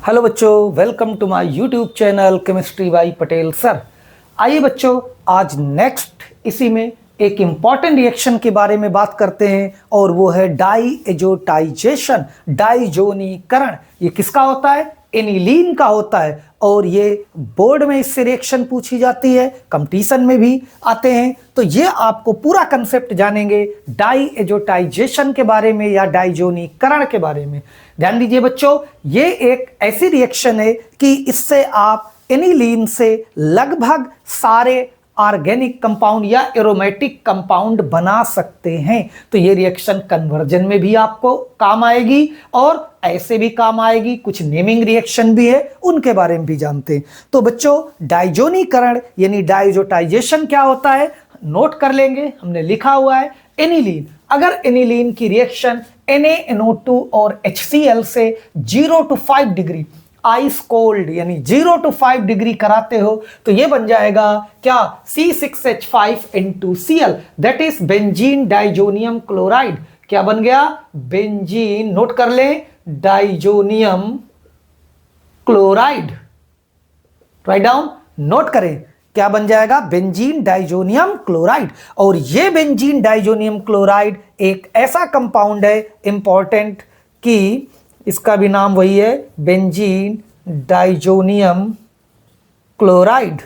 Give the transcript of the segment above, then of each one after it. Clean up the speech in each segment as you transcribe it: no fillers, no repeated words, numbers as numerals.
Hello बच्चों, welcome to my YouTube channel chemistry by Patel sir. आइए बच्चों, आज नेक्स्ट इसी में एक इम्पॉर्टेंट रिएक्शन के बारे में बात करते हैं और वो है डाईएजोटाइजेशन, डाइजोनीकरण। ये किसका होता है? एनिलीन का होता है। और ये बोर्ड में इससे रिएक्शन पूछी जाती है, कंपटीशन में भी आते हैं। तो ये आपको पूरा कंसेप्ट जानेंगे डाईएजोटाइजेशन के बारे में या डाइजोनीकरण के बारे में। ध्यान दीजिए बच्चों, ये एक ऐसी रिएक्शन है कि इससे आप एनिलीन से लगभग सारे ऑर्गेनिक कंपाउंड या एरोमेटिक कंपाउंड बना सकते हैं। तो ये रिएक्शन कन्वर्जन में भी आपको काम आएगी और ऐसे भी काम आएगी। कुछ नेमिंग रिएक्शन भी है, उनके बारे में भी जानते हैं। तो बच्चों, डाइजोनीकरण यानी डाइजोटाइजेशन क्या होता है, नोट कर लेंगे। हमने लिखा हुआ है एनिलीन। अगर एनिलीन की रिएक्शन NaNO2 और HCl से 0 to 5 डिग्री आइस कोल्ड यानी 0 to 5 डिग्री कराते हो तो ये बन जाएगा क्या? C6H5N2Cl, that is benzene diazonium chloride. क्या बन गया? बेंजीन, नोट कर ले, diazonium chloride. Write down, note करें, क्या बन जाएगा? Benzene diazonium chloride. और ये बेंजीन डाइजोनियम क्लोराइड एक ऐसा कंपाउंड है इंपॉर्टेंट कि इसका भी नाम वही है, बेंजीन डाइजोनियम क्लोराइड,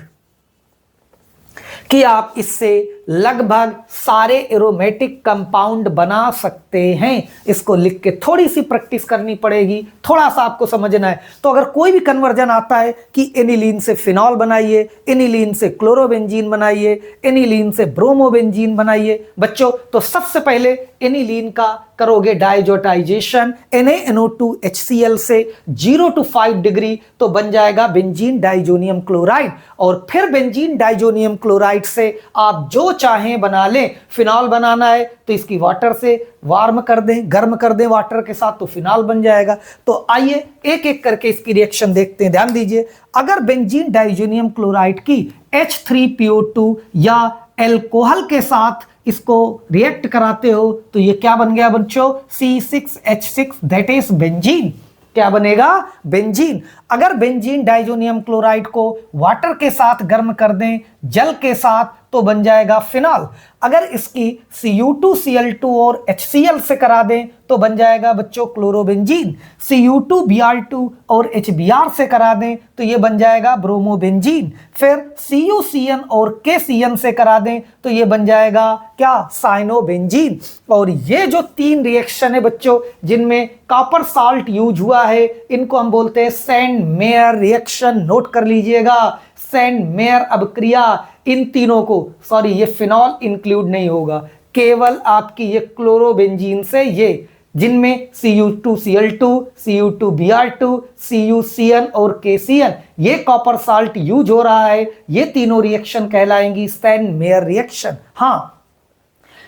कि आप इससे लगभग सारे एरोमेटिक कंपाउंड बना सकते हैं। इसको लिख के थोड़ी सी प्रैक्टिस करनी पड़ेगी, थोड़ा सा आपको समझना है। तो अगर कोई भी कन्वर्जन आता है कि एनिलीन से फिनॉल बनाइए, एनिलीन से क्लोरोबेंजीन बनाइए, एनिलीन से ब्रोमोबेंजीन बनाइए बच्चों, तो सबसे पहले एनिलीन का करोगे डाइजोटाइजेशन NaNO2HCl से 0 to 5 डिग्री, तो बन जाएगा बेंजीन डाइजोनियम क्लोराइड। और फिर बेंजीन डाइजोनियम क्लोराइड से आप जो चाहें बना लें। फिनॉल बनाना है तो इसकी वाटर से वार्म कर दें, गर्म कर दें वाटर के साथ, तो फिनॉल बन जाएगा। तो आइए एक एक करके इसकी रिएक्शन देखते हैं। ध्यान दीजिए, अगर बेंजीन डाइजोनियम क्लोराइड की H3PO2 या एल्कोहल के साथ इसको रिएक्ट कराते हो तो ये क्या बन गया बच्चों? C6H6, that is benzene. क्या बनेगा? बेंजीन। अगर बेंजीन डाइजोनियम क्लोराइड को वाटर के साथ गर्म कर दें, जल के साथ, तो बन जाएगा फिनॉल। अगर इसकी Cu2Cl2 और HCl से करा दें तो बन जाएगा बच्चों क्लोरोबेंजीन। Cu2Br2 और HBr से करा दें तो ये बन जाएगा ब्रोमोबेंजीन। फिर CuCN और KCN से करा दें तो ये बन जाएगा क्या? साइनोबेंजीन। और ये जो तीन रिएक्शन है बच्चों जिनमें कॉपर साल्ट यूज हुआ है, इनको हम बोलते हैं सेंड मेयर रिएक्शन। नोट कर लीजिएगा, सेंड मेयर अभिक्रिया। इन तीनों को, सॉरी ये फिनॉल इंक्लूड नहीं होगा, केवल आपकी ये क्लोरोबेंजीन से, ये जिनमें Cu2Cl2, Cu2Br2, CuCN और KCN, ये कॉपर साल्ट यूज हो रहा है। ये तीनों रिएक्शन कहलाएंगी सेंड मेयर रिएक्शन। हाँ,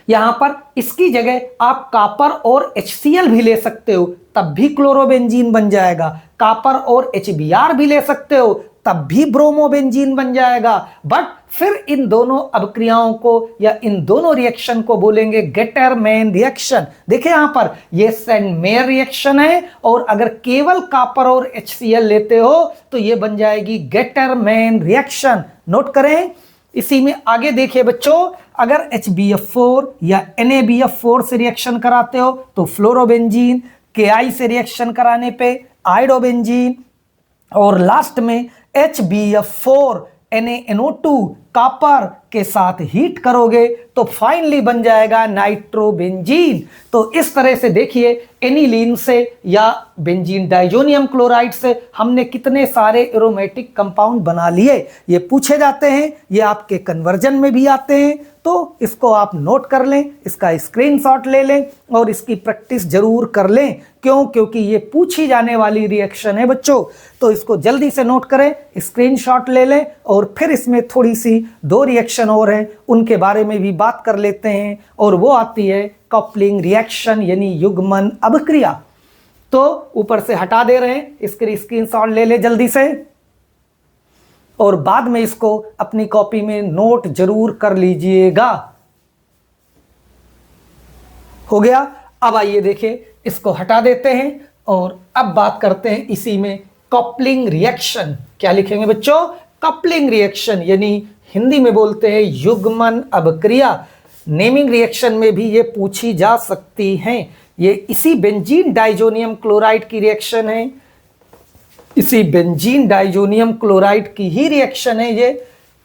यहां पर इसकी जगह आप कॉपर और HCl भी ले सकते हो, तब भी क्लोरोबेंजीन बन जाएगा। कॉपर और HBr भी ले सकते हो, तब भी ब्रोमोबेंजीन बन जाएगा। बट फिर इन दोनों अभिक्रियाओं को या इन दोनों रिएक्शन को बोलेंगे गेटरमैन रिएक्शन। देखिए यहां पर ये सेंड मेयर रिएक्शन है, और अगर केवल कॉपर और HCl लेते हो तो ये बन जाएगी गेटरमैन रिएक्शन। नोट करें। इसी में आगे देखिए बच्चों, अगर HbF4 या NaBF4 से रिएक्शन कराते हो तो फ्लोरोबेंजीन, Ki से रिएक्शन कराने पे आइडोबेंजीन, और लास्ट में HbF4 NaNO2 कॉपर के साथ हीट करोगे तो फाइनली बन जाएगा नाइट्रोबेंजीन। तो इस तरह से देखिए, एनिलीन से या बेंजीन डाइजोनियम क्लोराइड से हमने कितने सारे एरोमेटिक कंपाउंड बना लिए, ये पूछे जाते हैं। ये आपके कन्वर्जन में भी आते हैं, तो इसको आप नोट कर लें, इसका स्क्रीनशॉट ले लें और इसकी प्रैक्टिस जरूर कर लें। क्यों? क्योंकि ये पूछी जाने वाली रिएक्शन है बच्चों। तो इसको जल्दी से नोट करें, स्क्रीनशॉट ले लें, और फिर इसमें थोड़ी सी दो रिएक्शन और हैं, उनके बारे में भी बात कर लेते हैं। और वो आती है कपलिंग रिएक्शन यानी युग्मन अभिक्रिया। तो ऊपर से हटा दे रहे हैं, इसके स्क्रीनशॉट ले ले जल्दी से, और बाद में इसको अपनी कॉपी में नोट जरूर कर लीजिएगा। हो गया। अब आइए देखिए, इसको हटा देते हैं और अब बात करते हैं इसी में कपलिंग रिएक्शन। क्या लिखेंगे बच्चों? कपलिंग रिएक्शन, यानी हिंदी में बोलते हैं युग्मन अभिक्रिया। नेमिंग रिएक्शन में भी ये पूछी जा सकती हैं। ये इसी बेंजीन डाइजोनियम क्लोराइड की रिएक्शन है, इसी बेंजीन डाइजोनियम क्लोराइड की ही रिएक्शन है ये।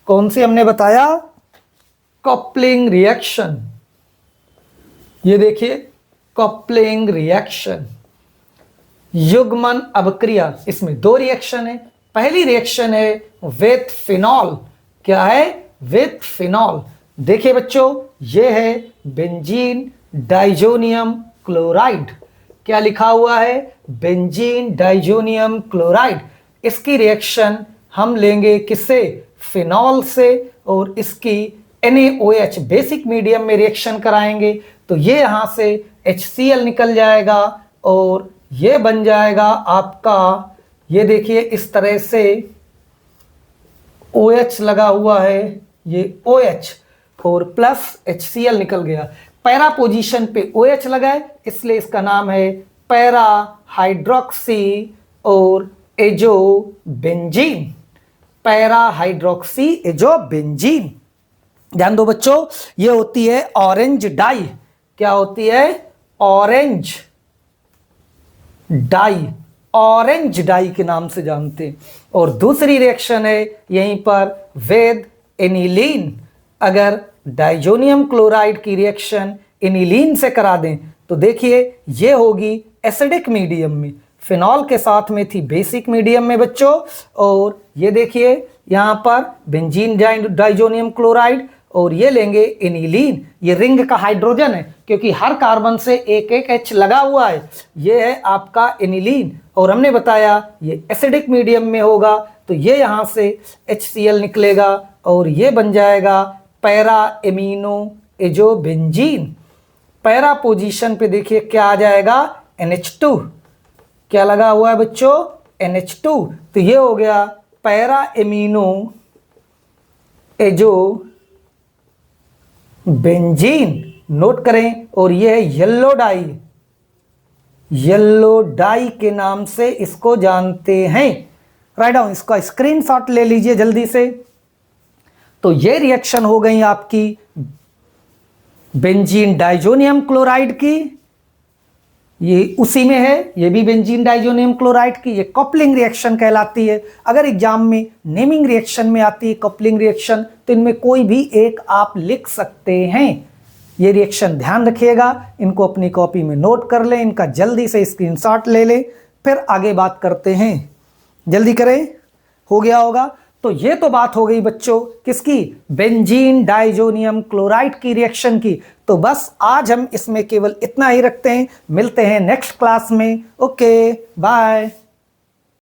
कौन सी हमने बताया? Coupling reaction. ये देखिए कपलिंग रिएक्शन, युग्मन अभिक्रिया। इसमें दो रिएक्शन है। पहली रिएक्शन है विथ फिनॉल। क्या है? With phenol. देखिए बच्चों, ये है बेंजीन डाइजोनियम क्लोराइड। क्या लिखा हुआ है? Benzene diazonium chloride. इसकी रिएक्शन हम लेंगे किससे? फिनॉल से, और इसकी NaOH बेसिक मीडियम में रिएक्शन कराएंगे तो ये यहां से HCl निकल जाएगा और ये बन जाएगा आपका, ये देखिए इस तरह से OH लगा हुआ है, ये OH और प्लस HCl निकल गया। पैरा पोजीशन पे OH लगा है इसलिए इसका नाम है पैरा हाइड्रोक्सी और एजोबेंजीन। Para hydroxy azobenzene. ध्यान दो बच्चों, ये होती है ऑरेंज डाई। क्या होती है? Orange die. ऑरेंज डाई के नाम से जानते हैं। और दूसरी रिएक्शन है यहीं पर विद एनिलीन। अगर डाइजोनियम क्लोराइड की रिएक्शन एनिलीन से करा दें तो देखिए ये होगी एसिडिक मीडियम में, फिनॉल के साथ में थी बेसिक मीडियम में बच्चों। और ये देखिए यहाँ पर बेंजीन डाइजोनियम क्लोराइड और ये लेंगे एनिलीन। ये रिंग का हाइड्रोजन है क्योंकि हर कार्बन से एक एक H लगा हुआ है। ये है आपका एनिलीन और हमने बताया ये एसिडिक मीडियम में होगा तो ये यहाँ से HCl निकलेगा और ये बन जाएगा para amino azobenzene. Para position पे देखिए क्या आ जाएगा? NH2। क्या लगा हुआ है बच्चों? NH2। तो ये हो गया पैरा एमिनो एजोबेंजीन। नोट करें। और ये है येलो डाई। येलो डाई के नाम से इसको जानते हैं। राइट डाउन, इसका स्क्रीनशॉट ले लीजिए जल्दी से। तो ये रिएक्शन हो गई आपकी बेंजीन डाइजोनियम क्लोराइड की, ये उसी में है, ये भी बेंजीन डाइजोनियम क्लोराइड की। ये कपलिंग रिएक्शन कहलाती है। अगर एग्जाम में नेमिंग रिएक्शन में आती है कपलिंग रिएक्शन तो इनमें कोई भी एक आप लिख सकते हैं। ये रिएक्शन ध्यान रखिएगा, इनको अपनी कॉपी में नोट कर लें, इनका जल्दी से स्क्रीनशॉट ले लें, फिर आगे बात करते हैं। जल्दी करें, हो गया होगा। तो ये तो बात हो गई बच्चों किसकी? बेंजीन डाइजोनियम क्लोराइड की रिएक्शन की। तो बस आज हम इसमें केवल इतना ही रखते हैं। मिलते हैं नेक्स्ट क्लास में। Okay bye.